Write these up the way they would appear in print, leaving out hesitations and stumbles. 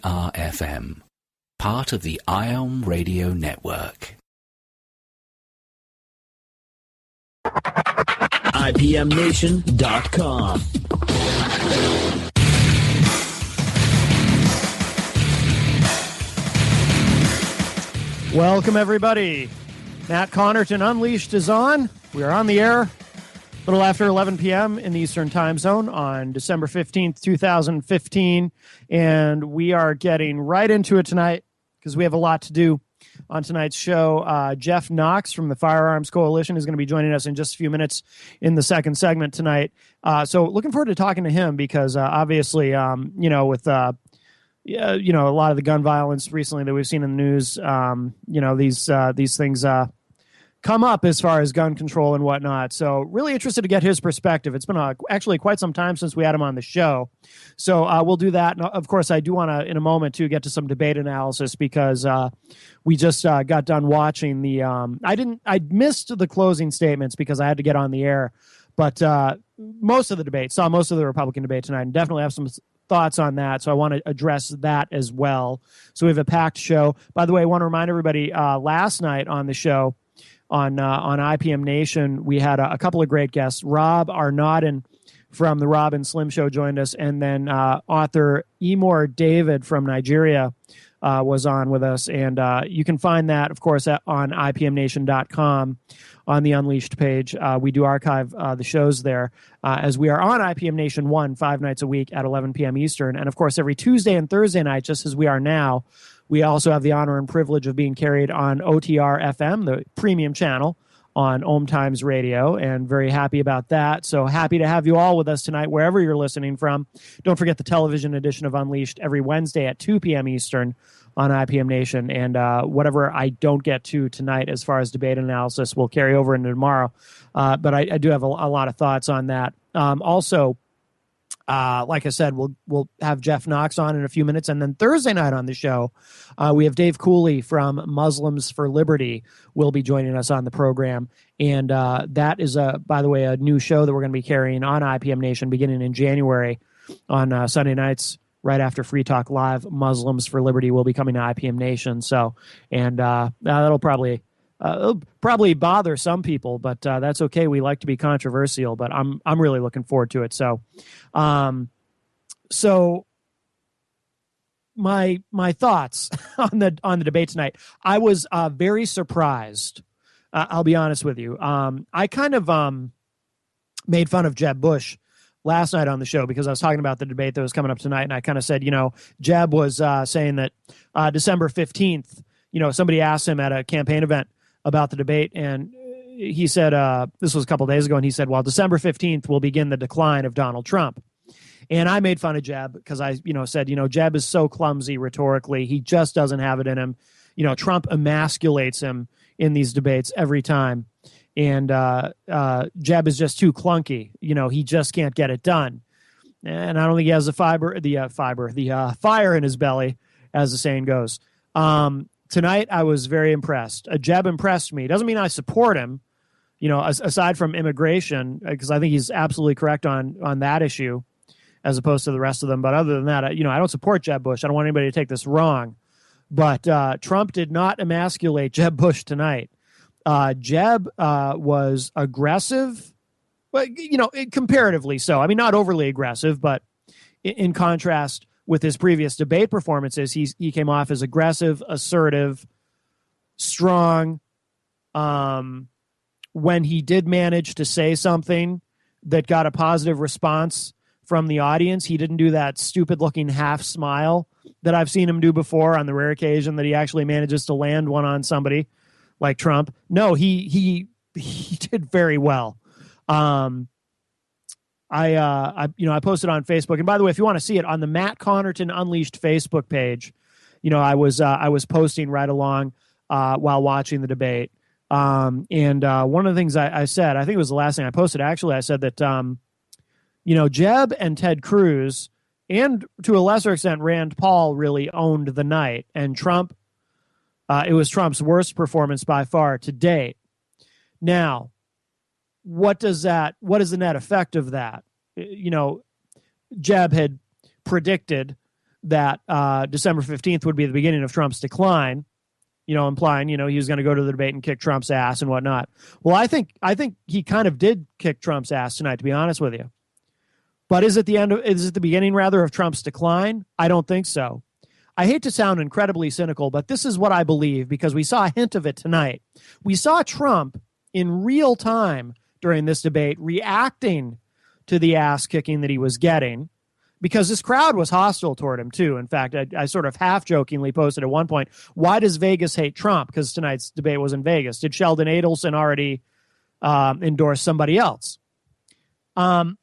OMTimes, part of the IOM Radio Network. IPMNation.com. Welcome, everybody. Matt Connarton Unleashed is on. We are on the air a little after 11 p.m. in the Eastern Time Zone on December 15th, 2015. And we are getting right into it tonight because we have a lot to do on tonight's show. Jeff Knox from the Firearms Coalition is going to be joining us in just a few minutes in the second segment tonight. So looking forward to talking to him because obviously, with a lot of the gun violence recently that we've seen in the news, these things come up as far as gun control and whatnot. So really interested to get his perspective. It's been actually quite some time since we had him on the show. So we'll do that. And of course, I do want to, in a moment, to get to some debate analysis because we just got done watching the I missed the closing statements because I had to get on the air. But most of the debate, saw most of the Republican debate tonight, and definitely have some thoughts on that, so I want to address that as well. So we have a packed show. By the way, I want to remind everybody, last night on the show, on IPM Nation, we had a couple of great guests. Rob Arnaudin from the Rob and Slim Show joined us, and then author Emor David from Nigeria was on with us, and you can find that, of course, on IPMNation.com on the Unleashed page. We do archive the shows there as we are on IPM Nation 1 5 nights a week at 11 p.m. Eastern. And, of course, every Tuesday and Thursday night, just as we are now, we also have the honor and privilege of being carried on OTR FM, the premium channel on OMTimes Radio, and very happy about that. So happy to have you all with us tonight, wherever you're listening from. Don't forget the television edition of Unleashed every Wednesday at 2 p.m. Eastern on IPM Nation, and whatever I don't get to tonight as far as debate analysis will carry over into tomorrow. But I do have a lot of thoughts on that. Also, like I said, we'll have Jeff Knox on in a few minutes, and then Thursday night on the show, we have Dave Cooley from Muslims for Liberty will be joining us on the program, and that is, by the way, a new show that we're going to be carrying on IPM Nation beginning in January on Sunday nights. Right after Free Talk Live, Muslims for Liberty will be coming to IPM Nation. So, and that'll probably bother some people, but that's okay. We like to be controversial, but I'm really looking forward to it. So, my thoughts on the debate tonight. I was very surprised. I'll be honest with you. I kind of made fun of Jeb Bush last night on the show because I was talking about the debate that was coming up tonight, and I kind of said, Jeb was saying that December 15th, somebody asked him at a campaign event about the debate, and he said, this was a couple days ago, and he said, well, December 15th will begin the decline of Donald Trump. And I made fun of Jeb because I, said, Jeb is so clumsy rhetorically. He just doesn't have it in him. Trump emasculates him in these debates every time. And Jeb is just too clunky. He just can't get it done. And I don't think he has the fire in his belly, as the saying goes. Tonight, I was very impressed. Jeb impressed me. Doesn't mean I support him, aside from immigration, because I think he's absolutely correct on that issue, as opposed to the rest of them. But other than that, I don't support Jeb Bush. I don't want anybody to take this wrong. But Trump did not emasculate Jeb Bush tonight. Jeb was aggressive, but comparatively so. I mean, not overly aggressive, but in contrast with his previous debate performances, he came off as aggressive, assertive, strong. When he did manage to say something that got a positive response from the audience, he didn't do that stupid-looking half smile that I've seen him do before on the rare occasion that he actually manages to land one on somebody like Trump. No, he did very well. I posted on Facebook, and by the way, if you want to see it on the Matt Connarton Unleashed Facebook page, I was posting right along while watching the debate. And one of the things I said, I think it was the last thing I posted. Actually, I said that Jeb and Ted Cruz, and to a lesser extent Rand Paul, really owned the night, and Trump. It was Trump's worst performance by far to date. Now, what is the net effect of that? Jeb had predicted that December 15th would be the beginning of Trump's decline, implying, he was going to go to the debate and kick Trump's ass and whatnot. Well, I think he kind of did kick Trump's ass tonight, to be honest with you. But is it the beginning rather of Trump's decline? I don't think so. I hate to sound incredibly cynical, but this is what I believe because we saw a hint of it tonight. We saw Trump in real time during this debate reacting to the ass kicking that he was getting because this crowd was hostile toward him too. In fact, I sort of half jokingly posted at one point, why does Vegas hate Trump? Because tonight's debate was in Vegas. Did Sheldon Adelson already endorse somebody else? But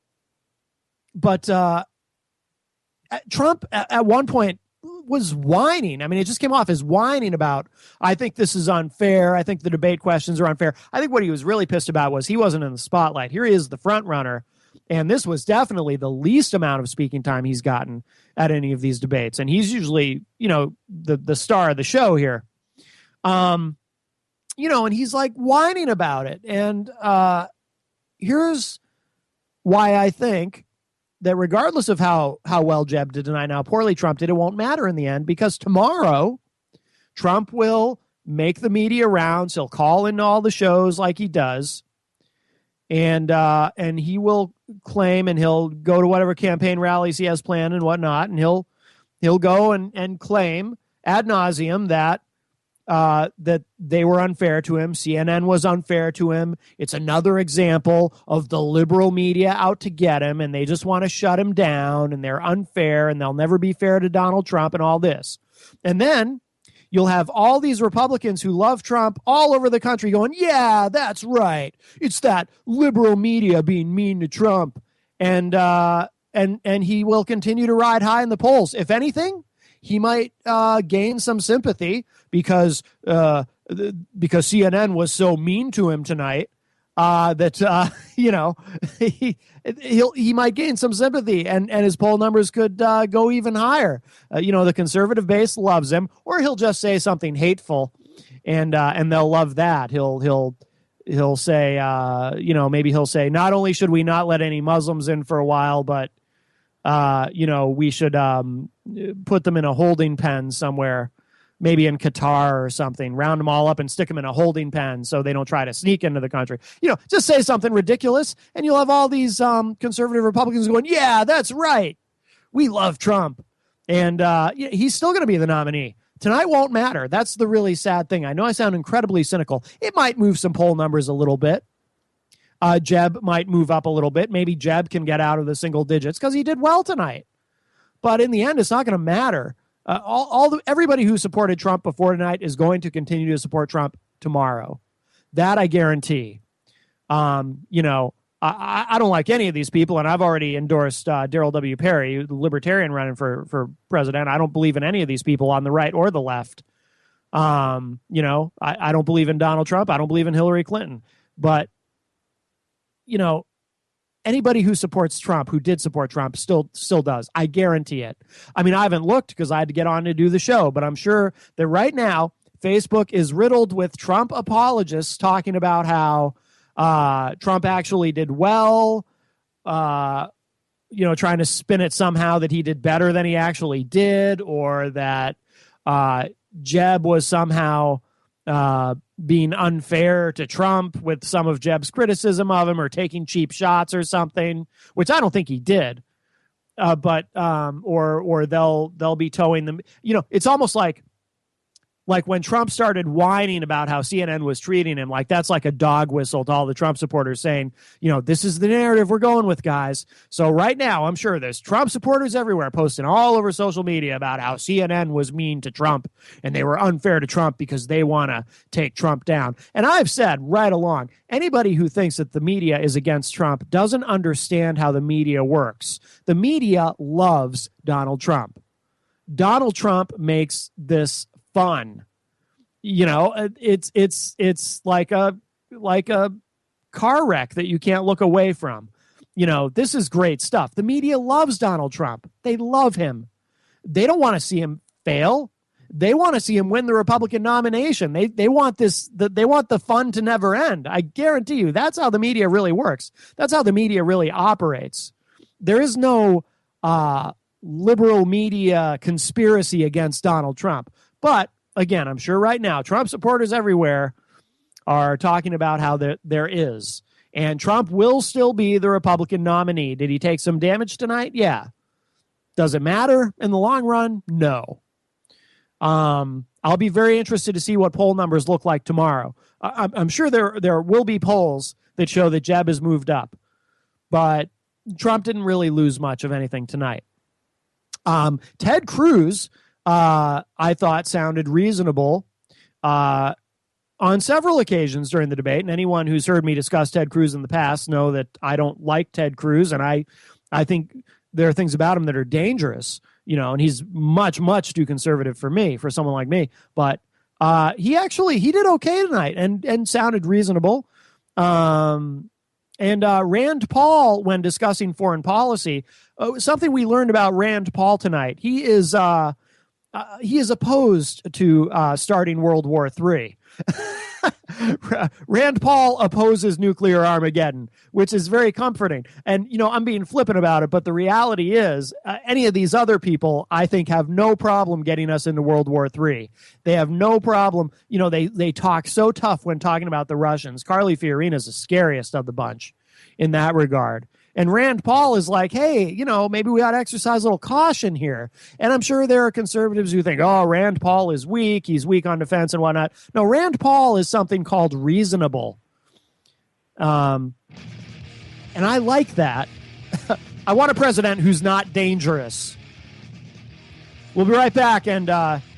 Trump at one point was whining. I mean, it just came off as whining about, I think this is unfair. I think the debate questions are unfair. I think what he was really pissed about was he wasn't in the spotlight. Here he is, the front runner. And this was definitely the least amount of speaking time he's gotten at any of these debates. And he's usually, the star of the show here. And he's like whining about it. And here's why I think that regardless of how well Jeb did tonight, how poorly Trump did, it won't matter in the end because tomorrow Trump will make the media rounds. He'll call in all the shows like he does. And he will claim and he'll go to whatever campaign rallies he has planned and whatnot. And he'll go and claim ad nauseum that they were unfair to him. CNN was unfair to him. It's another example of the liberal media out to get him, and they just want to shut him down, and they're unfair, and they'll never be fair to Donald Trump and all this. And then you'll have all these Republicans who love Trump all over the country going, yeah, that's right. It's that liberal media being mean to Trump. And he will continue to ride high in the polls. If anything, he might gain some sympathy because CNN was so mean to him tonight that he might gain some sympathy and his poll numbers could go even higher. The conservative base loves him, or he'll just say something hateful and they'll love that. He'll say maybe he'll say not only should we not let any Muslims in for a while, but we should put them in a holding pen somewhere, maybe in Qatar or something, round them all up and stick them in a holding pen so they don't try to sneak into the country. Just say something ridiculous and you'll have all these conservative Republicans going, yeah, that's right. We love Trump. And he's still going to be the nominee. Tonight won't matter. That's the really sad thing. I know I sound incredibly cynical. It might move some poll numbers a little bit. Jeb might move up a little bit. Maybe Jeb can get out of the single digits because he did well tonight. But in the end, it's not going to matter. Everybody who supported Trump before tonight is going to continue to support Trump tomorrow. That I guarantee. I don't like any of these people, and I've already endorsed Darrell W. Perry, the libertarian running for president. I don't believe in any of these people on the right or the left. I don't believe in Donald Trump. I don't believe in Hillary Clinton. But anybody who supports Trump, who did support Trump, still does. I guarantee it. I mean, I haven't looked because I had to get on to do the show, but I'm sure that right now Facebook is riddled with Trump apologists talking about how Trump actually did well, trying to spin it somehow that he did better than he actually did, or that Jeb was somehow being unfair to Trump with some of Jeb's criticism of him or taking cheap shots or something, which I don't think he did. But they'll be towing them. It's almost like when Trump started whining about how CNN was treating him, like that's like a dog whistle to all the Trump supporters saying, this is the narrative we're going with, guys. So right now, I'm sure there's Trump supporters everywhere posting all over social media about how CNN was mean to Trump and they were unfair to Trump because they want to take Trump down. And I've said right along, anybody who thinks that the media is against Trump doesn't understand how the media works. The media loves Donald Trump. Donald Trump makes this fun. It's like a car wreck that you can't look away from. This is great stuff. The media loves Donald Trump. They love him. They don't want to see him fail. They want to see him win the Republican nomination. They want they want the fun to never end. I guarantee you that's how the media really works. That's how the media really operates. There is no liberal media conspiracy against Donald Trump. But again, I'm sure right now Trump supporters everywhere are talking about how there is. And Trump will still be the Republican nominee. Did he take some damage tonight? Yeah. Does it matter in the long run? No. I'll be very interested to see what poll numbers look like tomorrow. I'm sure there will be polls that show that Jeb has moved up, but Trump didn't really lose much of anything tonight. Ted Cruz, I thought, sounded reasonable on several occasions during the debate. And anyone who's heard me discuss Ted Cruz in the past know that I don't like Ted Cruz, and I think there are things about him that are dangerous. And he's much, much too conservative for me, for someone like me. But he did okay tonight and sounded reasonable. And Rand Paul, when discussing foreign policy, something we learned about Rand Paul tonight, he is opposed to starting World War III. Rand Paul opposes nuclear Armageddon, which is very comforting. And, I'm being flippant about it, but the reality is any of these other people, I think, have no problem getting us into World War III. They have no problem. They talk so tough when talking about the Russians. Carly Fiorina is the scariest of the bunch in that regard. And Rand Paul is like, hey, maybe we ought to exercise a little caution here. And I'm sure there are conservatives who think, oh, Rand Paul is weak. He's weak on defense and whatnot. No, Rand Paul is something called reasonable. And I like that. I want a president who's not dangerous. We'll be right back, and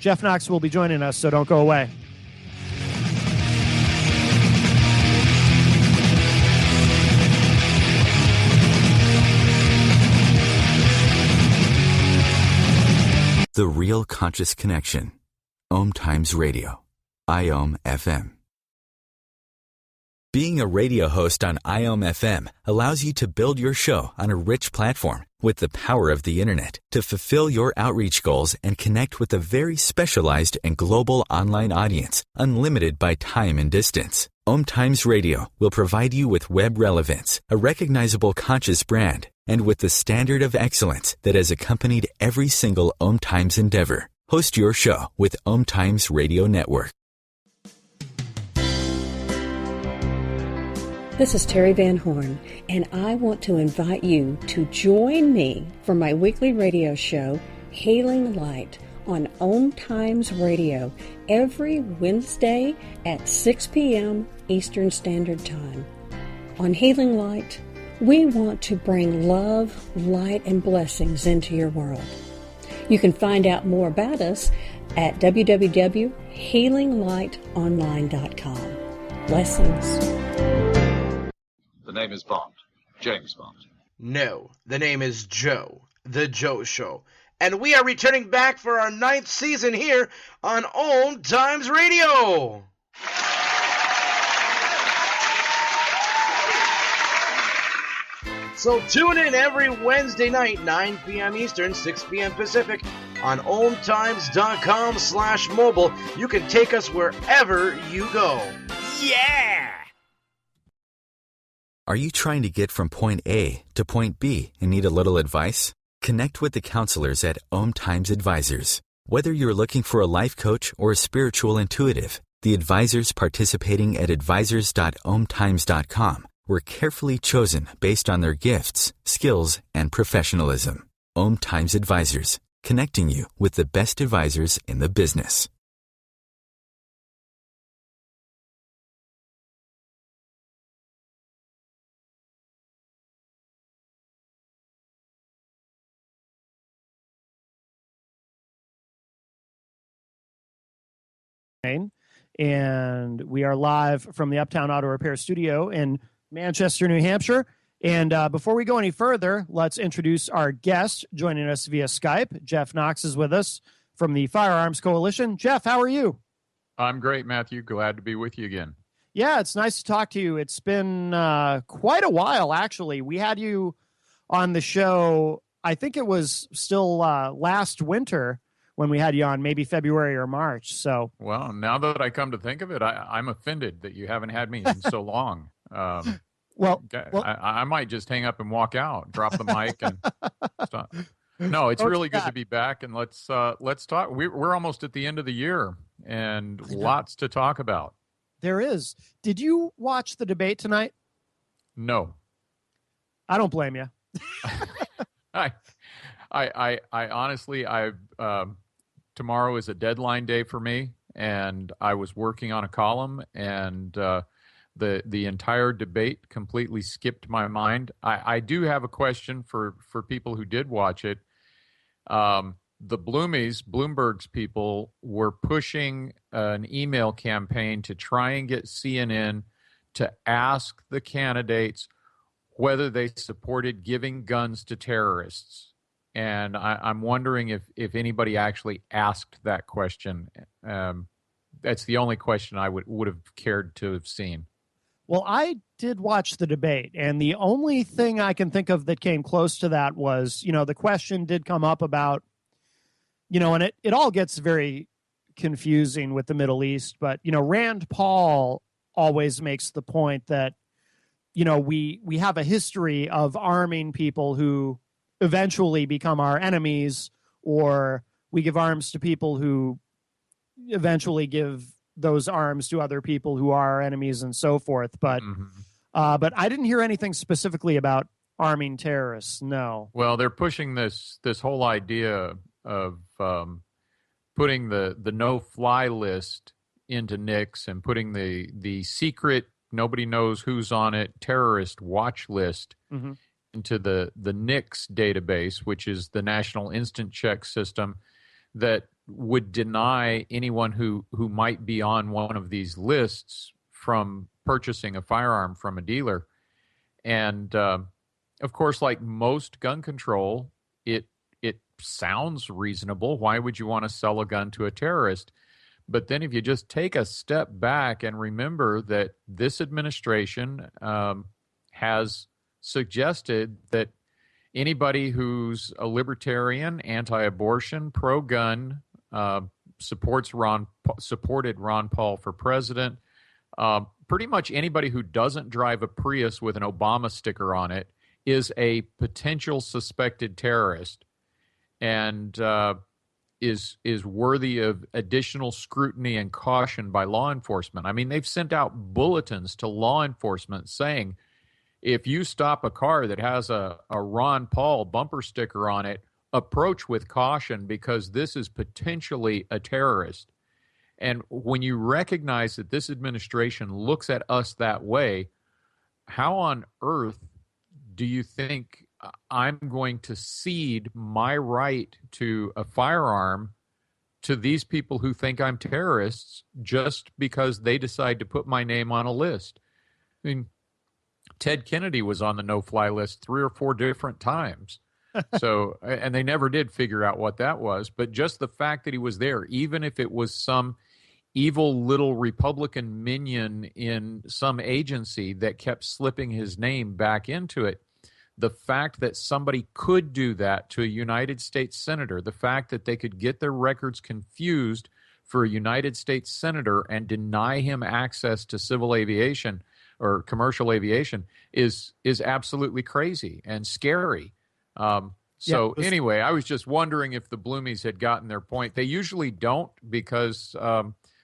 Jeff Knox will be joining us, so don't go away. The Real Conscious Connection. OMTimes Radio. IOM FM. Being a radio host on IOM FM allows you to build your show on a rich platform with the power of the internet to fulfill your outreach goals and connect with a very specialized and global online audience, unlimited by time and distance. OMTimes Radio will provide you with web relevance, a recognizable conscious brand, and with the standard of excellence that has accompanied every single OMTimes endeavor. Host your show with OMTimes Radio Network. This is Terry Van Horn, and I want to invite you to join me for my weekly radio show, Hailing Light, on OMTimes Radio every Wednesday at 6 p.m. Eastern Standard Time. On Hailing Light, we want to bring love, light, and blessings into your world. You can find out more about us at www.healinglightonline.com. Blessings. The name is Bond. James Bond. No, the name is Joe. The Joe Show. And we are returning back for our 9th season here on OMTimes Radio. So tune in every Wednesday night, 9 p.m. Eastern, 6 p.m. Pacific, on OMTimes.com/mobile. You can take us wherever you go. Yeah! Are you trying to get from point A to point B and need a little advice? Connect with the counselors at OMTimes Advisors. Whether you're looking for a life coach or a spiritual intuitive, the advisors participating at advisors.omtimes.com were carefully chosen based on their gifts, skills, and professionalism. OMTimes Advisors, connecting you with the best advisors in the business. And we are live from the Uptown Auto Repair Studio in Manchester, New Hampshire. And before we go any further, let's introduce our guest joining us via Skype. Jeff Knox is with us from the Firearms Coalition. Jeff, how are you? I'm great, Matthew. Glad to be with you again. Yeah, it's nice to talk to you. It's been quite a while, actually. We had you on the show, I think it was still last winter when we had you on, maybe February or March. So, well, now that I come to think of it, I'm offended that you haven't had me in so long. Well, I might just hang up and walk out, drop the mic, and stop. No, it's Coach really good to Scott. be back, and let's talk. We're almost at the end of the year, and I know. lots to talk about. There is. Did you watch the debate tonight? No, I don't blame you. I honestly, tomorrow is a deadline day for me, and I was working on a column, and the entire debate completely skipped my mind. I do have a question for people who did watch it. The Bloomberg's people were pushing an email campaign to try and get CNN to ask the candidates whether they supported giving guns to terrorists. And I'm wondering if anybody actually asked that question. That's the only question I would have cared to have seen. Well, I did watch the debate, and the only thing I can think of that came close to that was, the question did come up about, and it all gets very confusing with the Middle East, but, Rand Paul always makes the point that, we have a history of arming people who eventually become our enemies, or we give arms to people who eventually give those arms to other people who are our enemies and so forth. But but I didn't hear anything specifically about arming terrorists. No. Well, they're pushing this whole idea of putting the no-fly list into NICS and putting the secret, nobody knows who's on it, terrorist watch list into the NICS database, which is the National Instant Check System that would deny anyone who might be on one of these lists from purchasing a firearm from a dealer. And of course, like most gun control, it sounds reasonable. Why would you want to sell a gun to a terrorist? But then if you just take a step back and remember that this administration has suggested that anybody who's a libertarian, anti-abortion, pro-gun, supported Ron Paul for president, pretty much anybody who doesn't drive a Prius with an Obama sticker on it is a potential suspected terrorist, and is worthy of additional scrutiny and caution by law enforcement. I mean, they've sent out bulletins to law enforcement saying, if you stop a car that has a Ron Paul bumper sticker on it, approach with caution because this is potentially a terrorist. And when you recognize that this administration looks at us that way, how on earth do you think I'm going to cede my right to a firearm to these people who think I'm terrorists just because they decide to put my name on a list? I mean, Ted Kennedy was on the no-fly list 3 or 4 different times. So, and they never did figure out what that was. But just the fact that he was there, even if it was some evil little Republican minion in some agency that kept slipping his name back into it, the fact that somebody could do that to a United States senator, the fact that they could get their records confused for a United States senator and deny him access to civil aviation or commercial aviation is absolutely crazy and scary. Anyway, I was just wondering if the Bloomies had gotten their point. They usually don't, because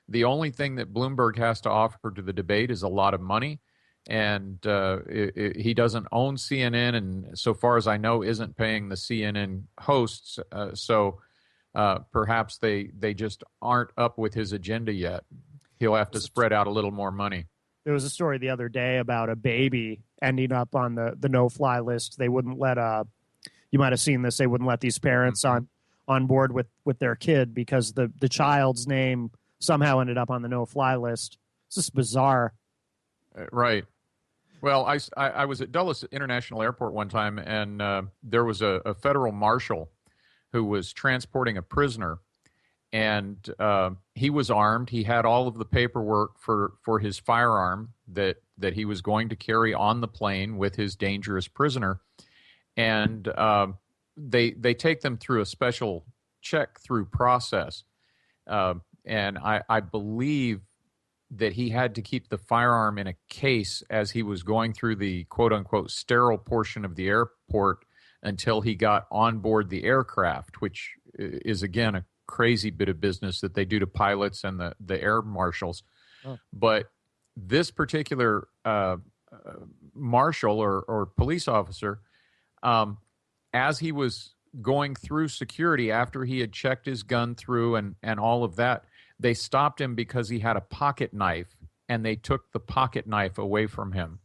the only thing that Bloomberg has to offer to the debate is a lot of money. And he doesn't own CNN, and so far as I know, isn't paying the CNN hosts. So perhaps they just aren't up with his agenda yet. He'll have to spread out a little more money. There was a story the other day about a baby ending up on the no-fly list. They wouldn't let you might have seen this. They wouldn't let these parents on board with their kid because the child's name somehow ended up on the no-fly list. It's just bizarre. Right. Well, I was at Dulles International Airport one time, and there was a federal marshal who was transporting a prisoner, and he was armed. He had all of the paperwork for his firearm that he was going to carry on the plane with his dangerous prisoner. And they take them through a special check-through process. And I believe that he had to keep the firearm in a case as he was going through the quote-unquote sterile portion of the airport until he got on board the aircraft, which is, again, a crazy bit of business that they do to pilots and the air marshals. Oh. But this particular marshal or police officer, as he was going through security after he had checked his gun through and all of that, they stopped him because he had a pocket knife, and they took the pocket knife away from him.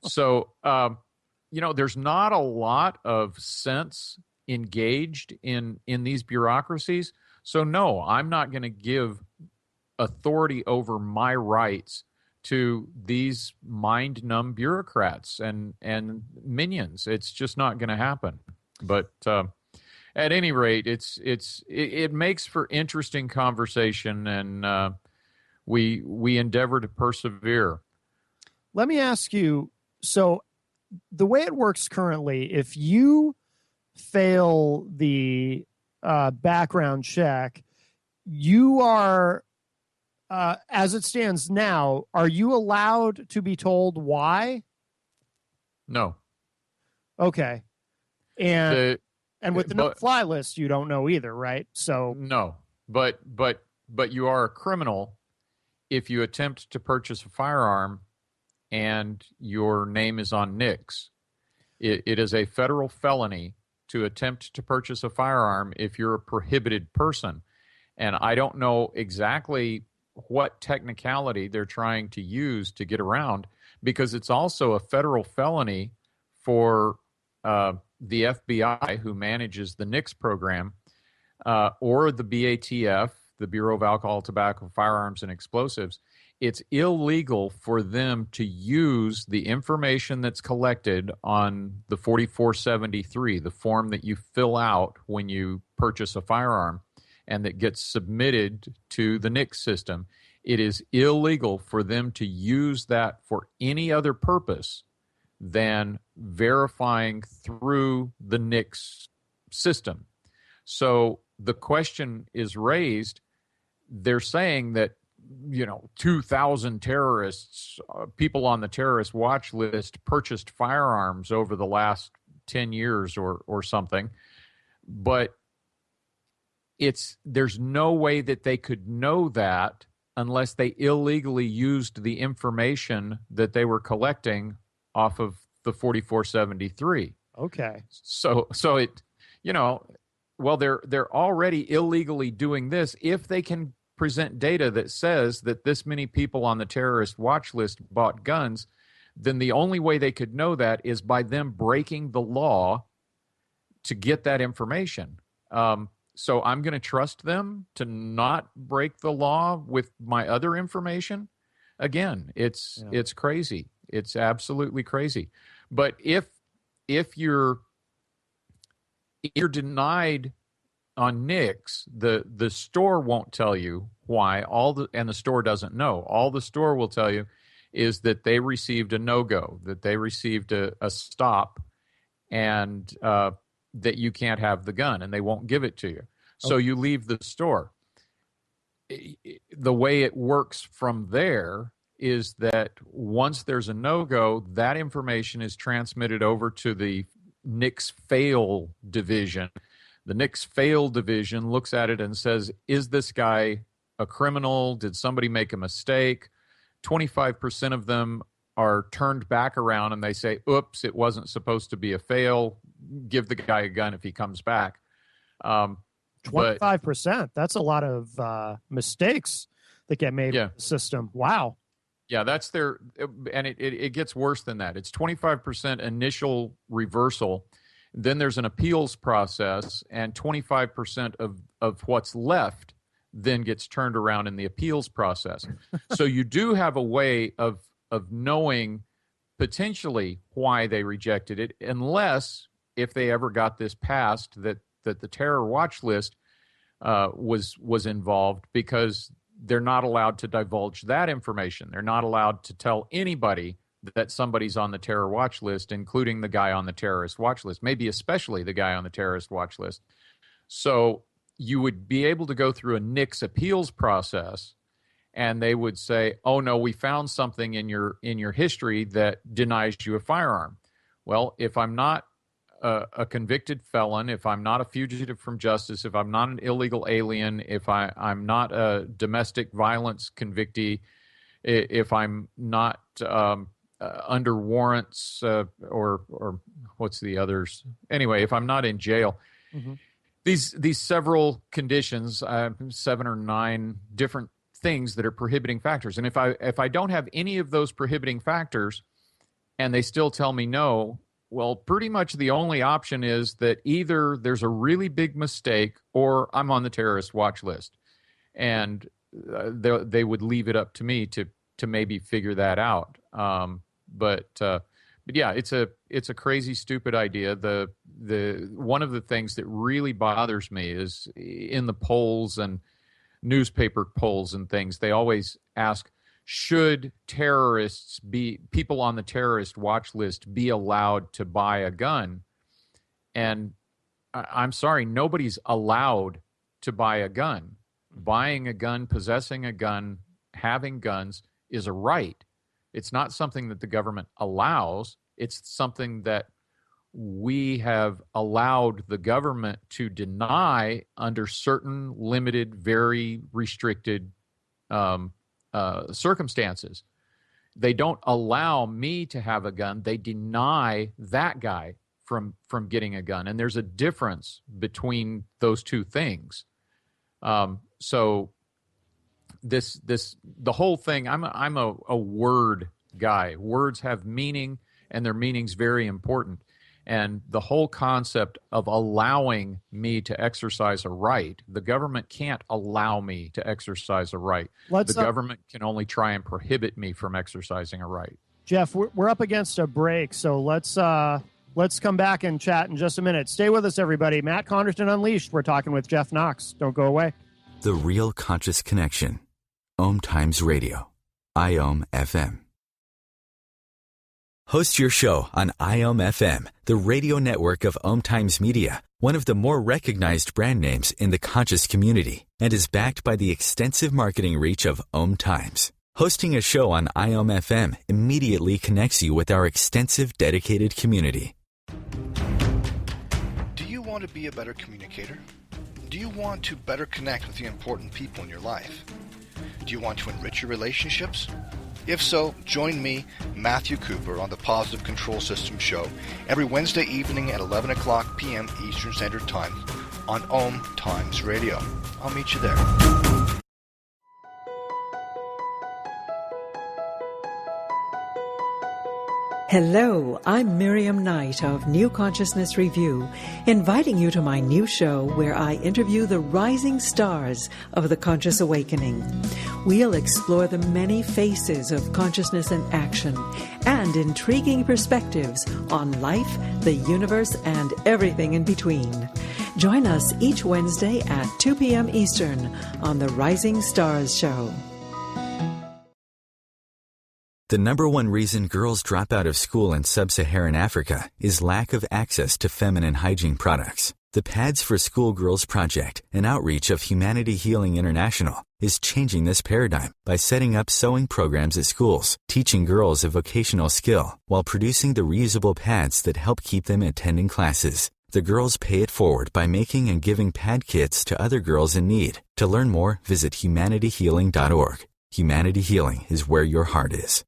So, there's not a lot of sense engaged in these bureaucracies. So, no, I'm not going to give authority over my rights to these mind-numb bureaucrats and minions. It's just not going to happen. But at any rate, it makes for interesting conversation, and we endeavor to persevere. Let me ask you, so the way it works currently, if you fail the background check, you are, as it stands now, are you allowed to be told why? No. Okay. And with the no-fly list, you don't know either, right? So no, but you are a criminal if you attempt to purchase a firearm and your name is on NICS. It is a federal felony to attempt to purchase a firearm if you're a prohibited person. And I don't know exactly what technicality they're trying to use to get around, because it's also a federal felony for the FBI, who manages the NICS program, or the BATF, the Bureau of Alcohol, Tobacco, Firearms, and Explosives. It's illegal for them to use the information that's collected on the 4473, the form that you fill out when you purchase a firearm and that gets submitted to the NICS system. It is illegal for them to use that for any other purpose than verifying through the NICS system. So the question is raised. They're saying that 2,000 terrorists, people on the terrorist watch list, purchased firearms over the last 10 years or something. But there's no way that they could know that unless they illegally used the information that they were collecting off of the 4473. Okay. So it, well, they're already illegally doing this. If they can present data that says that this many people on the terrorist watch list bought guns, then the only way they could know that is by them breaking the law to get that information. So I'm going to trust them to not break the law with my other information. Again, it's crazy. It's absolutely crazy. But if you're denied on NICS, the store won't tell you why. And the store doesn't know. All the store will tell you is that they received a no-go, that they received a stop, and that you can't have the gun, and they won't give it to you. So you leave the store. The way it works from there is that once there's a no-go, that information is transmitted over to the NICS fail division. The NICS fail division looks at it and says, is this guy a criminal? Did somebody make a mistake? 25% of them are turned back around and they say, oops, it wasn't supposed to be a fail. Give the guy a gun if he comes back. 25%. That's a lot of mistakes that get made in the system. Wow. Yeah, that's their, and it gets worse than that. It's 25% initial reversal. Then there's an appeals process, and 25% of what's left then gets turned around in the appeals process. So you do have a way of knowing potentially why they rejected it, unless if they ever got this passed that the terror watch list was involved, because they're not allowed to divulge that information. They're not allowed to tell anybody that somebody's on the terror watch list, including the guy on the terrorist watch list, maybe especially the guy on the terrorist watch list. So you would be able to go through a NICS appeals process, and they would say, oh, no, we found something in your history that denies you a firearm. Well, if I'm not a convicted felon, if I'm not a fugitive from justice, if I'm not an illegal alien, if I'm not a domestic violence convictee, if I'm not under warrants or what's the others? Anyway, if I'm not in jail, these several conditions, 7 or 9 different things that are prohibiting factors, and if I don't have any of those prohibiting factors, and they still tell me no, well, pretty much the only option is that either there's a really big mistake or I'm on the terrorist watch list, and they would leave it up to me to maybe figure that out. But yeah, it's a crazy, stupid idea. The one of the things that really bothers me is in the polls and newspaper polls and things, they always ask, should people on the terrorist watch list be allowed to buy a gun? And I'm sorry, nobody's allowed to buy a gun. Buying a gun, possessing a gun, having guns is a right. It's not something that the government allows. It's something that we have allowed the government to deny under certain limited, very restricted circumstances. They don't allow me to have a gun. They deny that guy from getting a gun. And there's a difference between those two things. So the whole thing, I'm a word guy. Words have meaning, and their meaning's very important. And the whole concept of allowing me to exercise a right, the government can't allow me to exercise a right. The government can only try and prohibit me from exercising a right. Jeff, we're up against a break, so let's come back and chat in just a minute. Stay with us, everybody. Matt Connarton Unleashed. We're talking with Jeff Knox. Don't go away. The Real Conscious Connection. OMTimes Radio. IOM FM. Host your show on IOM FM, the radio network of OMTimes Media, one of the more recognized brand names in the conscious community, and is backed by the extensive marketing reach of OMTimes. Hosting a show on IOM FM immediately connects you with our extensive dedicated community. Do you want to be a better communicator? Do you want to better connect with the important people in your life? Do you want to enrich your relationships? If so, join me, Matthew Cooper, on the Positive Control System Show every Wednesday evening at 11 o'clock p.m. Eastern Standard Time on OMTimes Radio. I'll meet you there. Hello, I'm Miriam Knight of New Consciousness Review, inviting you to my new show where I interview the rising stars of the conscious awakening. We'll explore the many faces of consciousness in action and intriguing perspectives on life, the universe, and everything in between. Join us each Wednesday at 2 p.m. Eastern on the Rising Stars Show. The number one reason girls drop out of school in sub-Saharan Africa is lack of access to feminine hygiene products. The Pads for Schoolgirls Project, an outreach of Humanity Healing International, is changing this paradigm by setting up sewing programs at schools, teaching girls a vocational skill, while producing the reusable pads that help keep them attending classes. The girls pay it forward by making and giving pad kits to other girls in need. To learn more, visit humanityhealing.org. Humanity Healing is where your heart is.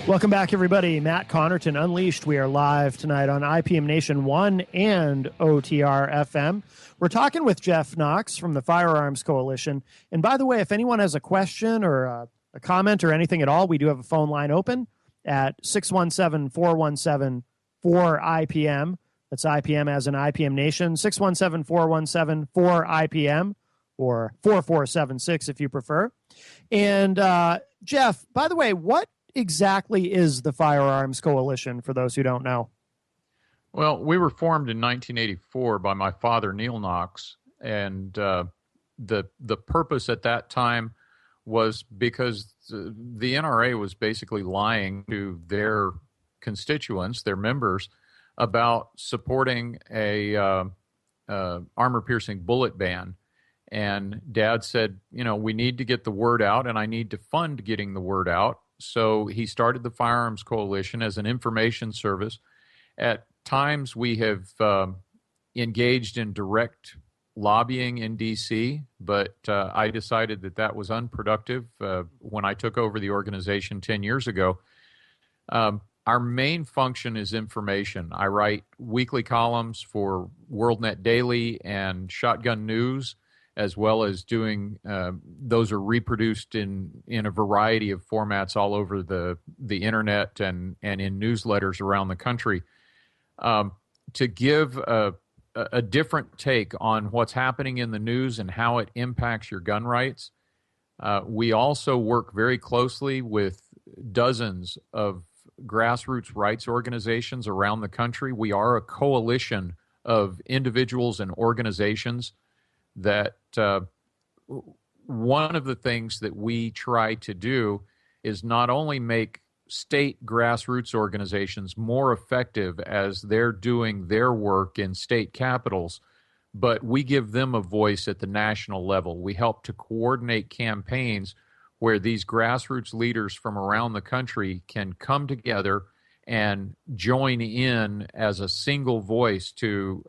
Welcome back, everybody. Matt Connarton Unleashed. We are live tonight on IPM Nation 1 and OTR FM. We're talking with Jeff Knox from the Firearms Coalition. And by the way, if anyone has a question or a comment or anything at all, we do have a phone line open at 617-417-4IPM. That's IPM as in IPM Nation. 617-417-4IPM or 4476 if you prefer. And Jeff, by the way, what exactly is the Firearms Coalition, for those who don't know? Well, we were formed in 1984 by my father, Neil Knox, and the purpose at that time was because the NRA was basically lying to their constituents, their members, about supporting a armor-piercing bullet ban. And Dad said, we need to get the word out, and I need to fund getting the word out. So he started the Firearms Coalition as an information service. At times, we have engaged in direct lobbying in D.C., but I decided that was unproductive when I took over the organization 10 years ago. Our main function is information. I write weekly columns for WorldNet Daily and Shotgun News, as well as doing those are reproduced in a variety of formats all over the internet and in newsletters around the country. To give a different take on what's happening in the news and how it impacts your gun rights. We also work very closely with dozens of grassroots rights organizations around the country. We are a coalition of individuals and organizations that one of the things that we try to do is not only make state grassroots organizations more effective as they're doing their work in state capitals, but we give them a voice at the national level. We help to coordinate campaigns where these grassroots leaders from around the country can come together and join in as a single voice to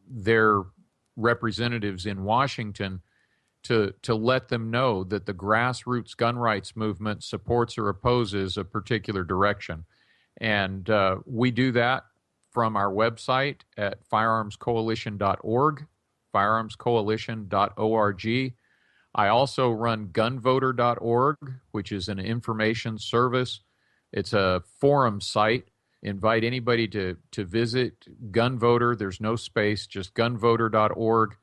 their representatives in Washington to let them know that the grassroots gun rights movement supports or opposes a particular direction. And we do that from our website at firearmscoalition.org, firearmscoalition.org. I also run gunvoter.org, which is an information service. It's a forum site. Invite anybody to visit Gunvoter. There's no space, just gunvoter.org,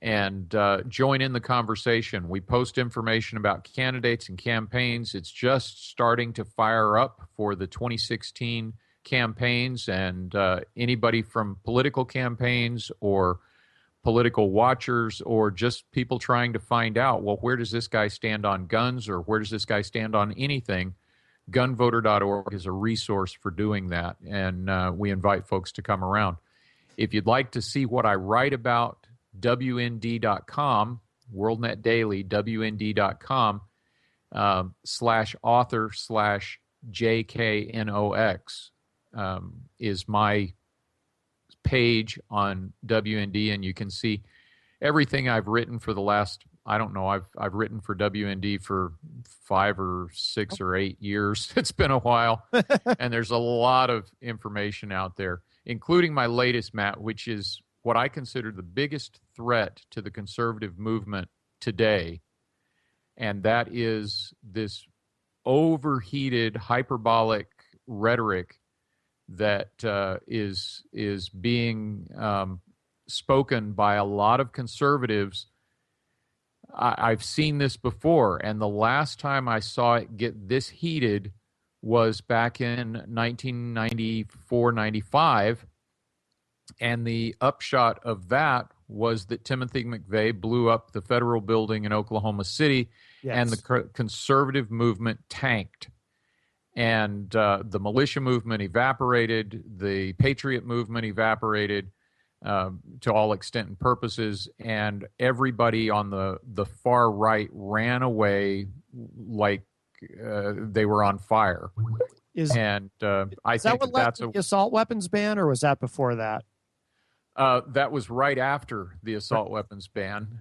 and join in the conversation. We post information about candidates and campaigns. It's just starting to fire up for the 2016 campaigns, and anybody from political campaigns or political watchers or just people trying to find out, well, where does this guy stand on guns or where does this guy stand on anything? Gunvoter.org is a resource for doing that, and we invite folks to come around. If you'd like to see what I write about, WND.com, WorldNet Daily, WND.com, /author/JKNOX is my page on WND, and you can see everything I've written for the last, I don't know, I've written for WND for 5 or 6 or 8 years. It's been a while, and there's a lot of information out there, including my latest, Matt, which is what I consider the biggest threat to the conservative movement today, and that is this overheated, hyperbolic rhetoric that is being spoken by a lot of conservatives. I've seen this before, and the last time I saw it get this heated was back in 1994-95, and the upshot of that was that Timothy McVeigh blew up the federal building in Oklahoma City, yes, and the conservative movement tanked. And the militia movement evaporated, the patriot movement evaporated to all extent and purposes, and everybody on the far right ran away like they were on fire. I think that's the assault weapons ban, or was that before that? That was right after the assault weapons ban.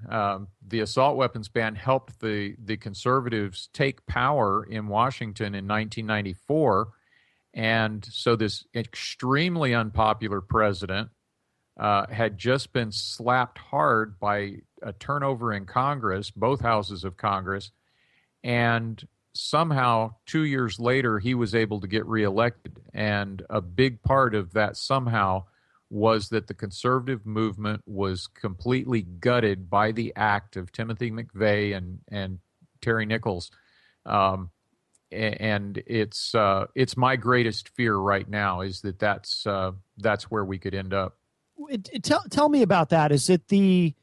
The assault weapons ban helped the conservatives take power in Washington in 1994. And so this extremely unpopular president had just been slapped hard by a turnover in Congress, both houses of Congress. And somehow 2 years later, he was able to get reelected. And a big part of that somehow was that the conservative movement was completely gutted by the act of Timothy McVeigh and Terry Nichols. And it's my greatest fear right now is that's where we could end up. Tell me about that. Is it the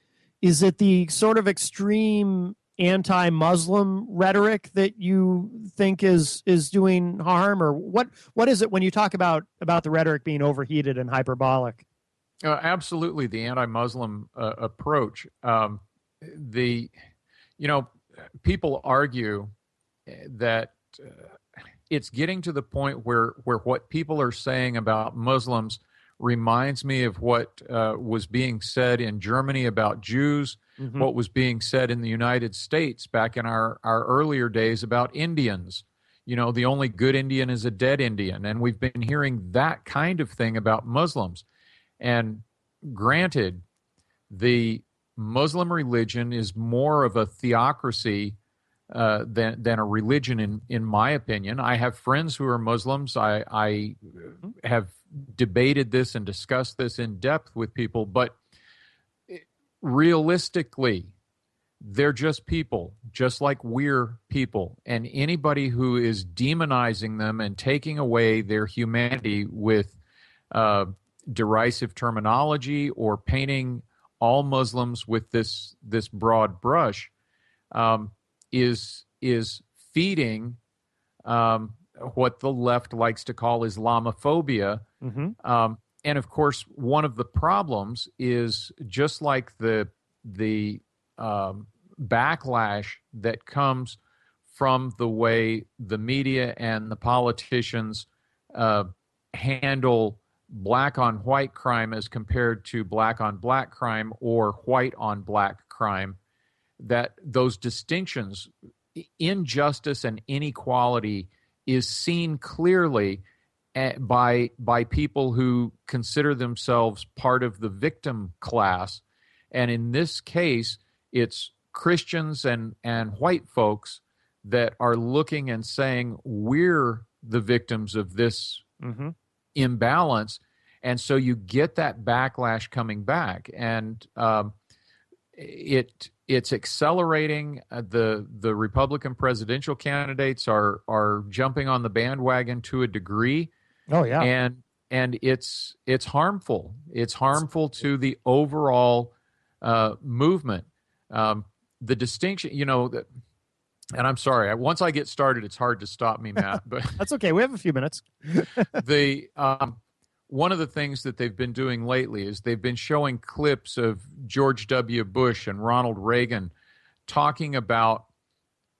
sort of extreme anti-Muslim rhetoric that you think is doing harm, or what is it when you talk about the rhetoric being overheated and hyperbolic? Absolutely, the anti-Muslim approach. People argue that it's getting to the point where what people are saying about Muslims reminds me of what was being said in Germany about Jews, what was being said in the United States back in our earlier days about Indians. The only good Indian is a dead Indian. And we've been hearing that kind of thing about Muslims. And granted, the Muslim religion is more of a theocracy than a religion, in my opinion. I have friends who are Muslims. I have debated this and discussed this in depth with people, but realistically, they're just people, just like we're people. And anybody who is demonizing them and taking away their humanity with derisive terminology or painting all Muslims with this broad brush is feeding what the left likes to call Islamophobia. And of course, one of the problems is just like the backlash that comes from the way the media and the politicians handle black on white crime as compared to black on black crime or white on black crime, that those distinctions, injustice and inequality, is seen clearly by people who consider themselves part of the victim class. And in this case, it's Christians and white folks that are looking and saying, we're the victims of this imbalance. And so you get that backlash coming back. And it's accelerating. The Republican presidential candidates are jumping on the bandwagon to a degree. Oh yeah. And it's harmful. It's harmful to the overall movement. The distinction, and I'm sorry, once I get started, it's hard to stop me, Matt. But that's okay. We have a few minutes. One of the things that they've been doing lately is they've been showing clips of George W. Bush and Ronald Reagan talking about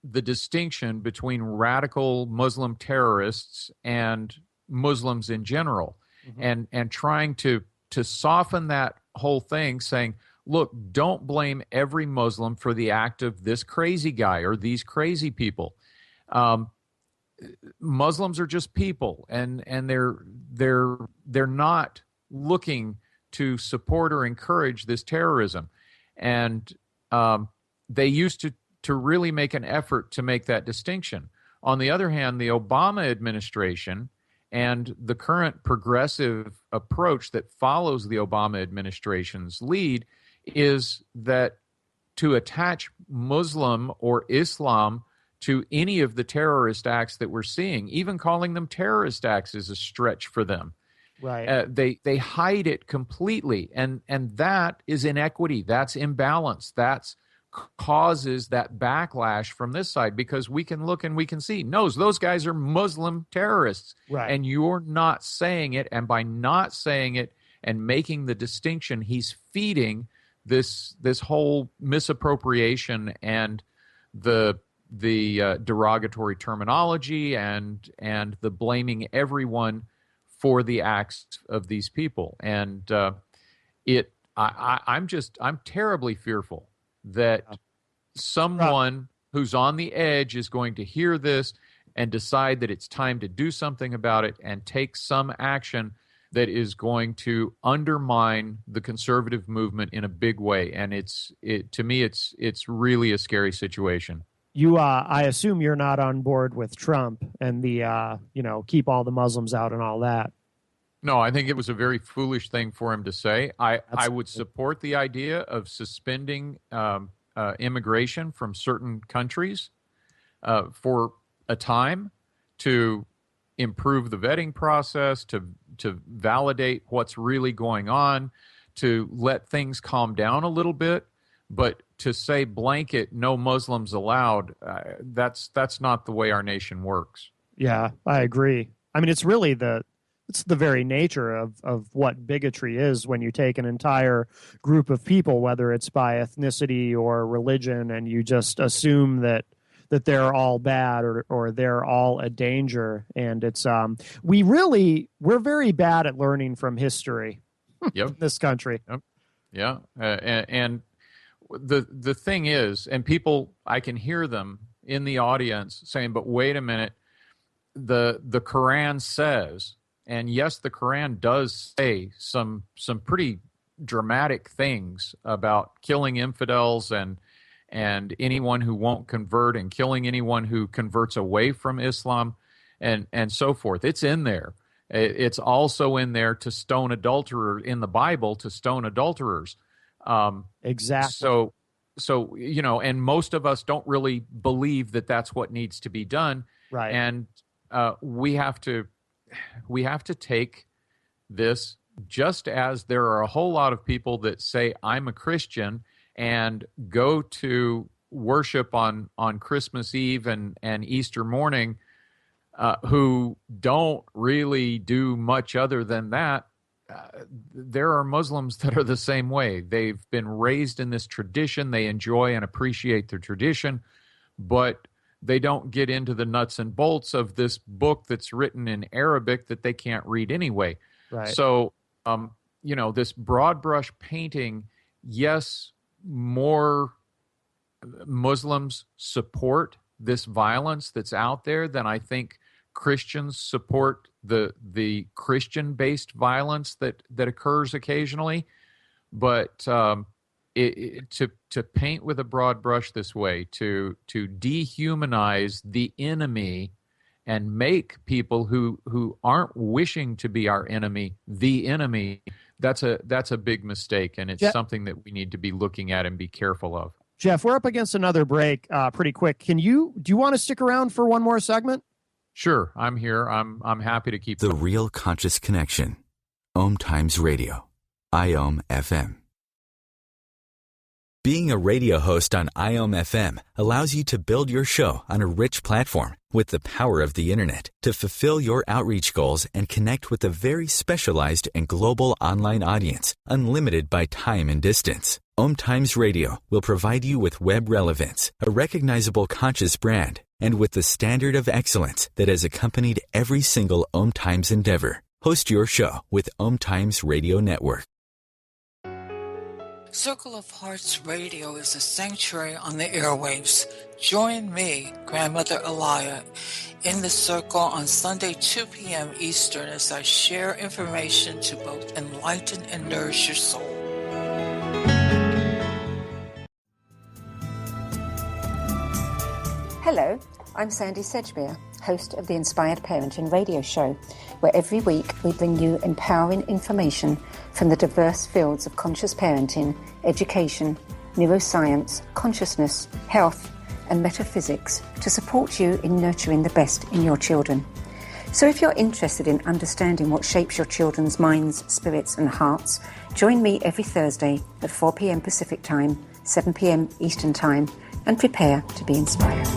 the distinction between radical Muslim terrorists and Muslims in general, and trying to soften that whole thing, saying, look, don't blame every Muslim for the act of this crazy guy or these crazy people. Muslims are just people, and they're not looking to support or encourage this terrorism. And they used to really make an effort to make that distinction. On the other hand, the Obama administration and the current progressive approach that follows the Obama administration's lead is that to attach Muslim or Islam to any of the terrorist acts that we're seeing, even calling them terrorist acts, is a stretch for them. Right. They hide it completely, and that is inequity. That's imbalance. That's causes that backlash from this side, because we can look and we can see, no, those guys are Muslim terrorists, right? And you're not saying it, and by not saying it and making the distinction, he's feeding this whole misappropriation and the derogatory terminology and the blaming everyone for the acts of these people. And I'm terribly fearful that someone who's on the edge is going to hear this and decide that it's time to do something about it and take some action that is going to undermine the conservative movement in a big way. And to me, it's really a scary situation. I assume you're not on board with Trump and the keep all the Muslims out and all that. No, I think it was a very foolish thing for him to say. I would support the idea of suspending immigration from certain countries for a time to improve the vetting process, to validate what's really going on, to let things calm down a little bit. But to say blanket, no Muslims allowed, that's not the way our nation works. Yeah, I agree. I mean, it's really the it's the very nature of what bigotry is when you take an entire group of people, whether it's by ethnicity or religion, and you just assume that they're all bad or they're all a danger. And it's we're very bad at learning from history in this country. Yep. Yeah. And the thing is, and people, I can hear them in the audience saying, but wait a minute, the Quran says, and yes, the Quran does say some pretty dramatic things about killing infidels and anyone who won't convert, and killing anyone who converts away from Islam, and so forth. It's in there. It's also in there to stone adulterers, in the Bible, to stone adulterers. Exactly. So and most of us don't really believe that that's what needs to be done. Right. And we have to take this, just as there are a whole lot of people that say, I'm a Christian, and go to worship on Christmas Eve and Easter morning, who don't really do much other than that. There are Muslims that are the same way. They've been raised in this tradition. They enjoy and appreciate their tradition, but they don't get into the nuts and bolts of this book that's written in Arabic that they can't read anyway. Right. So, this broad brush painting, yes, more Muslims support this violence that's out there than I think Christians support the Christian-based violence that occurs occasionally. But to paint with a broad brush this way, to dehumanize the enemy and make people who aren't wishing to be our enemy the enemy, that's a big mistake, and it's something that we need to be looking at and be careful of. Jeff, we're up against another break pretty quick. Do you want to stick around for one more segment? Sure, I'm here. I'm happy to keep The Real Conscious Connection. OMTimes Radio. IOM FM. Being a radio host on IOM FM allows you to build your show on a rich platform with the power of the internet to fulfill your outreach goals and connect with a very specialized and global online audience, unlimited by time and distance. OMTimes Radio will provide you with web relevance, a recognizable conscious brand, and with the standard of excellence that has accompanied every single OMTimes endeavor. Host your show with OMTimes Radio Network. Circle of Hearts Radio is a sanctuary on the airwaves. Join me, Grandmother Elia, in the circle on Sunday, 2 p.m. Eastern, as I share information to both enlighten and nourish your soul. Hello, I'm Sandy Sedgbeer, host of the Inspired Parenting radio show, where every week we bring you empowering information from the diverse fields of conscious parenting, education, neuroscience, consciousness, health, and metaphysics to support you in nurturing the best in your children. So if you're interested in understanding what shapes your children's minds, spirits, and hearts, join me every Thursday at 4 p.m. Pacific Time, 7 p.m. Eastern Time, and prepare to be inspired.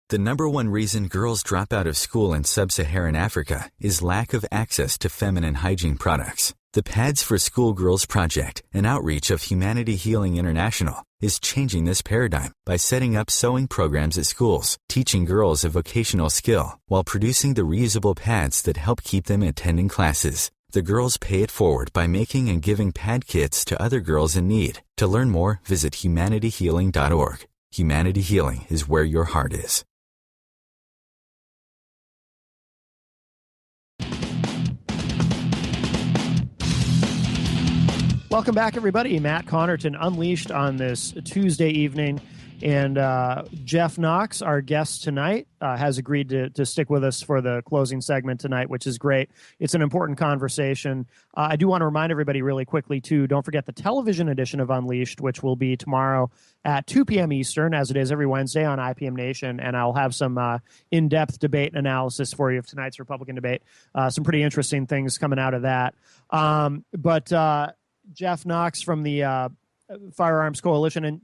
The number one reason girls drop out of school in sub-Saharan Africa is lack of access to feminine hygiene products. The Pads for Schoolgirls Project, an outreach of Humanity Healing International, is changing this paradigm by setting up sewing programs at schools, teaching girls a vocational skill, while producing the reusable pads that help keep them attending classes. The girls pay it forward by making and giving pad kits to other girls in need. To learn more, visit humanityhealing.org. Humanity Healing is where your heart is. Welcome back, everybody. Matt Connarton Unleashed on this Tuesday evening. And Jeff Knox, our guest tonight, has agreed to stick with us for the closing segment tonight, which is great. It's an important conversation. I do want to remind everybody really quickly, too, don't forget the television edition of Unleashed, which will be tomorrow at 2 p.m. Eastern, as it is every Wednesday on IPM Nation. And I'll have some in-depth debate and analysis for you of tonight's Republican debate. Some pretty interesting things coming out of that. But Jeff Knox from the Firearms Coalition. And,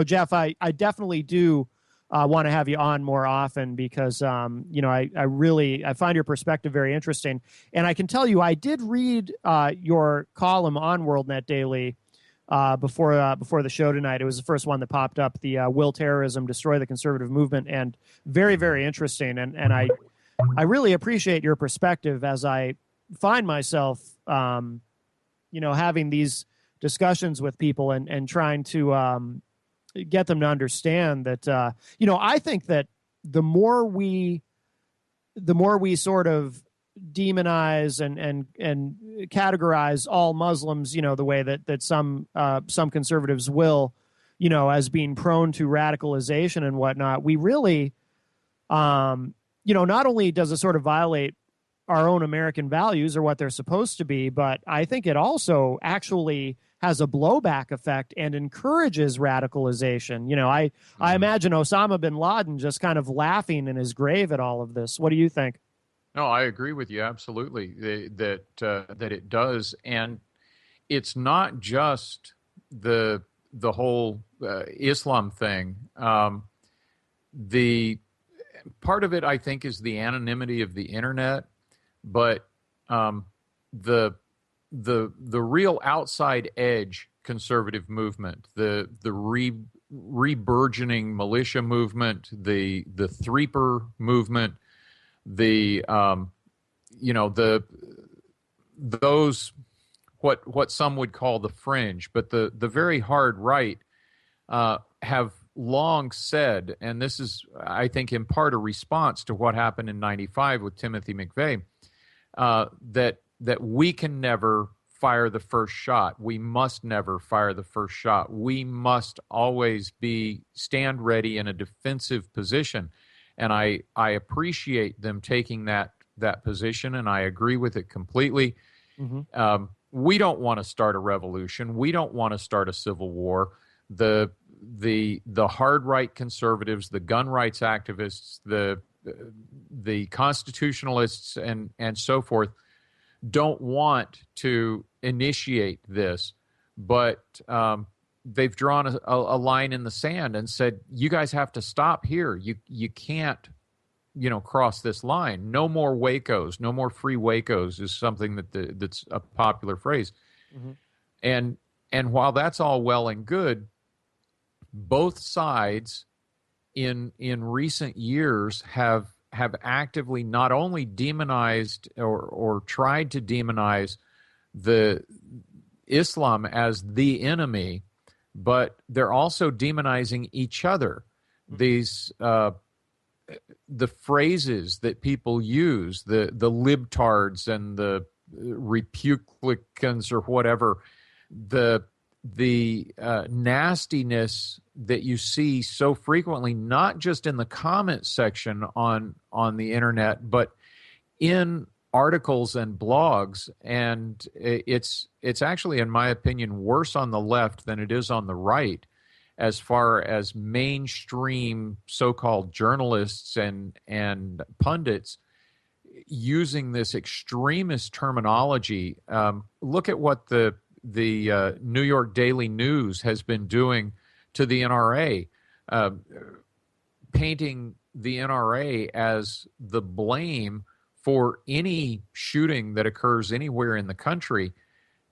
Jeff, I definitely do want to have you on more often because, I find your perspective very interesting. And I can tell you, I did read your column on WorldNet Daily before the show tonight. It was the first one that popped up, the Will Terrorism Destroy the Conservative Movement, and very, very interesting. And I really appreciate your perspective as I find myself, having these discussions with people and trying to get them to understand that, I think that the more we sort of demonize and categorize all Muslims, the way that some conservatives will, as being prone to radicalization and whatnot, we really, not only does it sort of violate our own American values or what they're supposed to be, but I think it also actually has a blowback effect and encourages radicalization. I imagine Osama bin Laden just kind of laughing in his grave at all of this. What do you think? No, I agree with you absolutely that it does, and it's not just the whole Islam thing. The part of it, I think, is the anonymity of the internet, but the real outside edge conservative movement, the re-burgeoning militia movement, the Threeper movement, those what some would call the fringe, but the very hard right have long said, and this is, I think, in part a response to what happened in '95 with Timothy McVeigh, that we can never fire the first shot. We must never fire the first shot. We must always stand ready in a defensive position. And I appreciate them taking that position, and I agree with it completely. Mm-hmm. We don't want to start a revolution. We don't want to start a civil war. The hard right conservatives, the gun rights activists, the constitutionalists, and so forth don't want to initiate this, but they've drawn a line in the sand and said, you guys have to stop here. You can't, cross this line. No more Wacos, no more free Wacos is something that's a popular phrase. Mm-hmm. And while that's all well and good, both sides in recent years have actively not only demonized or tried to demonize the Islam as the enemy, but they're also demonizing each other. These the phrases that people use, the libtards and the republicans or whatever, the nastiness that you see so frequently, not just in the comment section on the internet, but in articles and blogs. And it's actually, in my opinion, worse on the left than it is on the right, as far as mainstream so-called journalists and pundits using this extremist terminology. Look at what the New York Daily News has been doing to the NRA, painting the NRA as the blame for any shooting that occurs anywhere in the country,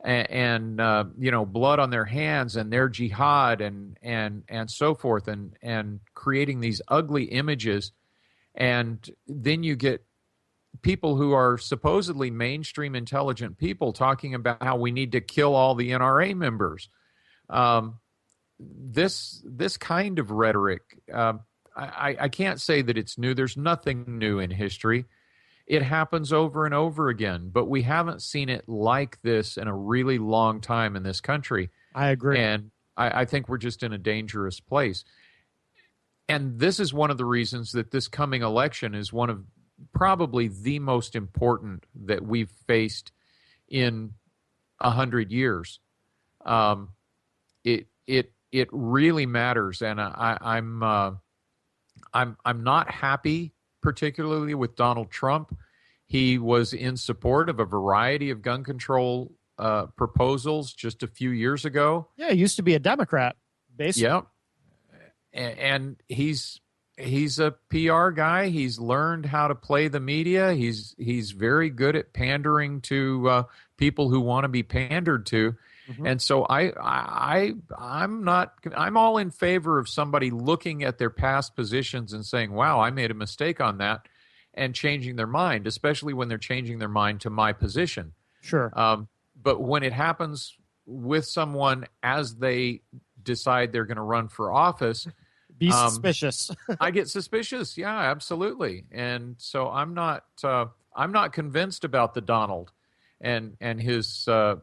and blood on their hands and their jihad and so forth, and creating these ugly images. And then you get people who are supposedly mainstream intelligent people talking about how we need to kill all the NRA members. This kind of rhetoric, I can't say that it's new. There's nothing new in history. It happens over and over again, but we haven't seen it like this in a really long time in this country. I agree. And I think we're just in a dangerous place. And this is one of the reasons that this coming election is one of probably the most important that we've faced in 100 years. It really matters, and I'm not happy particularly with Donald Trump. He was in support of a variety of gun control proposals just a few years ago. Yeah, he used to be a Democrat, basically. Yeah, and he's he's a PR guy. He's learned how to play the media. He's very good at pandering to people who want to be pandered to. Mm-hmm. And so I'm all in favor of somebody looking at their past positions and saying, wow, I made a mistake on that, and changing their mind, especially when they're changing their mind to my position. Sure. But when it happens with someone as they decide they're going to run for office, be suspicious. I get suspicious. Yeah, absolutely. And so I'm not convinced about the Donald and his road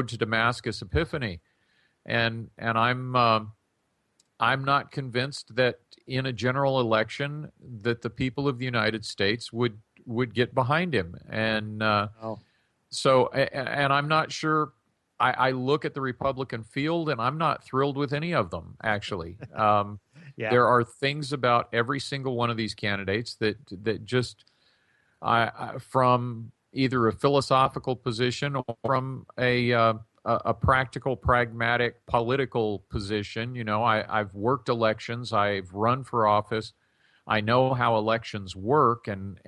to Damascus epiphany, and I'm not convinced that in a general election that the people of the United States would get behind him. And so I'm not sure. I look at the Republican field, and I'm not thrilled with any of them, actually. Yeah. There are things about every single one of these candidates that just, from either a philosophical position or from a practical, pragmatic, political position. You know, I've worked elections. I've run for office. I know how elections work, and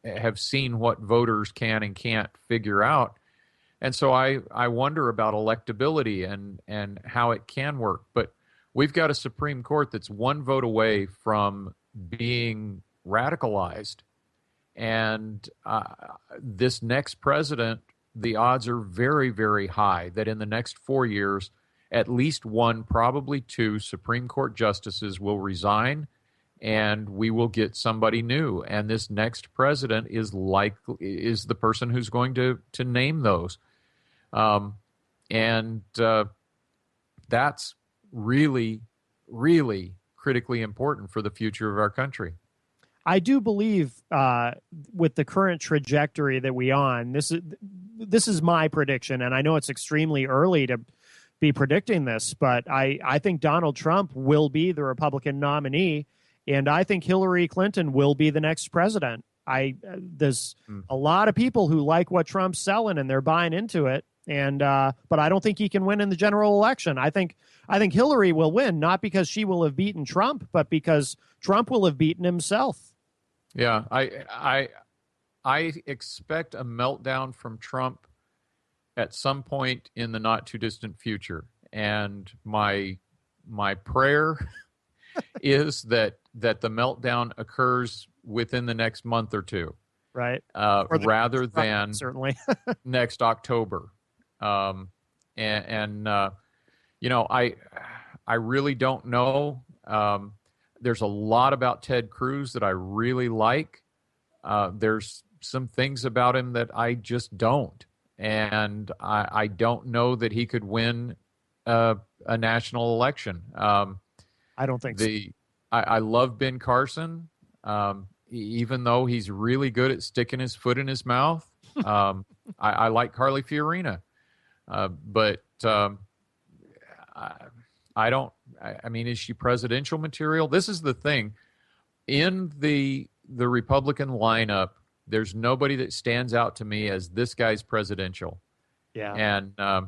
have seen what voters can and can't figure out. And so I wonder about electability and how it can work. But we've got a Supreme Court that's one vote away from being radicalized. And this next president, the odds are very, very high that in the next 4 years, at least one, probably two Supreme Court justices will resign, and we will get somebody new. And this next president is the person who's going to name those. That's really, really critically important for the future of our country. I do believe with the current trajectory that we on, this is my prediction, and I know it's extremely early to be predicting this, but I think Donald Trump will be the Republican nominee, and I think Hillary Clinton will be the next president. There's a lot of people who like what Trump's selling, and they're buying into it. And but I don't think he can win in the general election. I think Hillary will win, not because she will have beaten Trump, but because Trump will have beaten himself. Yeah, I expect a meltdown from Trump at some point in the not too distant future, and my prayer is that the meltdown occurs within the next month or two, right? Rather than certainly next October. You know, I really don't know. There's a lot about Ted Cruz that I really like. There's some things about him that I just don't. And I don't know that he could win a national election. I don't think so. I love Ben Carson, even though he's really good at sticking his foot in his mouth. I like Carly Fiorina. But I don't. I mean, is she presidential material? This is the thing. In the Republican lineup, there's nobody that stands out to me as this guy's presidential. Yeah. And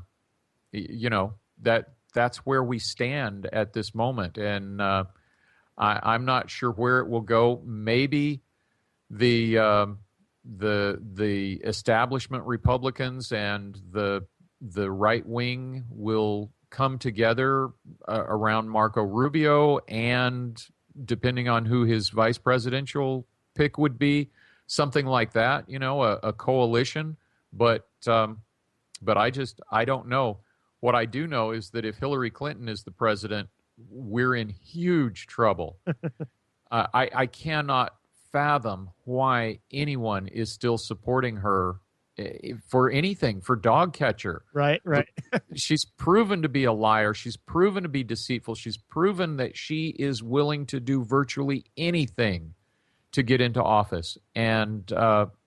you know, that's where we stand at this moment, and I'm not sure where it will go. Maybe the establishment Republicans and the right wing will come together around Marco Rubio, and depending on who his vice presidential pick would be, something like that, you know, a coalition. But I don't know. What I do know is that if Hillary Clinton is the president, we're in huge trouble. I cannot fathom why anyone is still supporting her for anything, for dog catcher. Right. She's proven to be a liar. She's proven to be deceitful. She's proven that she is willing to do virtually anything to get into office and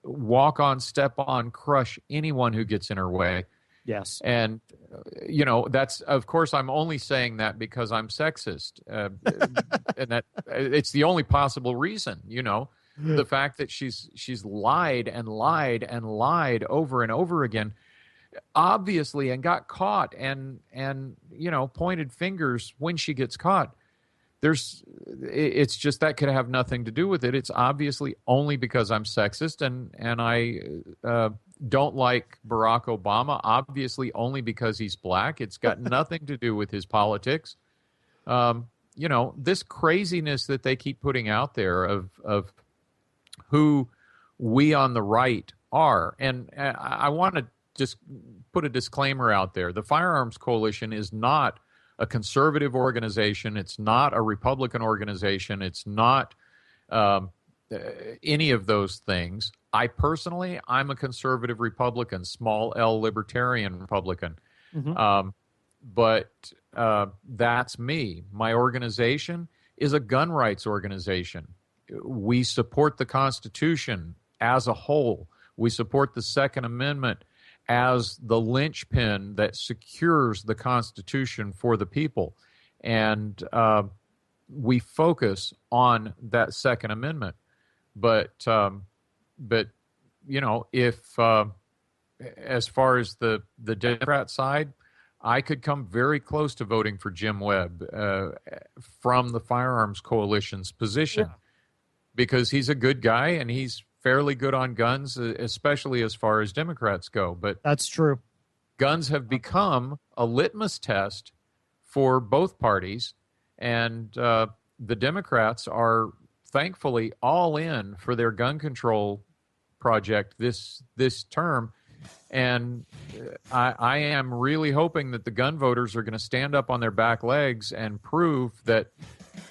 walk on, step on, crush anyone who gets in her way. Yes. And, you know, that's, of course, I'm only saying that because I'm sexist. And that it's the only possible reason, you know. The fact that she's lied and lied and lied over and over again, obviously, and got caught and you know, pointed fingers when she gets caught. it's just that could have nothing to do with it. It's obviously only because I'm sexist and I don't like Barack Obama, obviously only because he's black. It's got nothing to do with his politics. This craziness that they keep putting out there of who we on the right are. And I want to just put a disclaimer out there. The Firearms Coalition is not a conservative organization. It's not a Republican organization. It's not any of those things. I'm a conservative Republican, small L libertarian Republican. Mm-hmm. But that's me. My organization is a gun rights organization. We support the Constitution as a whole. We support the Second Amendment as the linchpin that secures the Constitution for the people. And we focus on that Second Amendment. But if as far as the Democrat side, I could come very close to voting for Jim Webb from the Firearms Coalition's position, because he's a good guy and he's fairly good on guns, especially as far as Democrats go. But that's true. Guns have become a litmus test for both parties, and the Democrats are thankfully all in for their gun control project this term. And I am really hoping that the gun voters are going to stand up on their back legs and prove that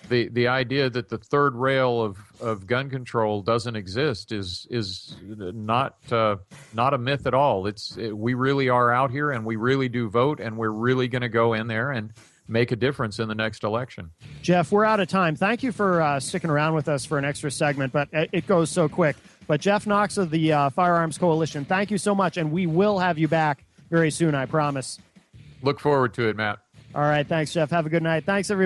the idea that the third rail of gun control doesn't exist is not a myth at all. We really are out here, and we really do vote, and we're really going to go in there and make a difference in the next election. Jeff, we're out of time. Thank you for sticking around with us for an extra segment, but it goes so quick. But Jeff Knox of the Firearms Coalition, thank you so much, and we will have you back very soon, I promise. Look forward to it, Matt. All right, thanks, Jeff. Have a good night. Thanks, everybody.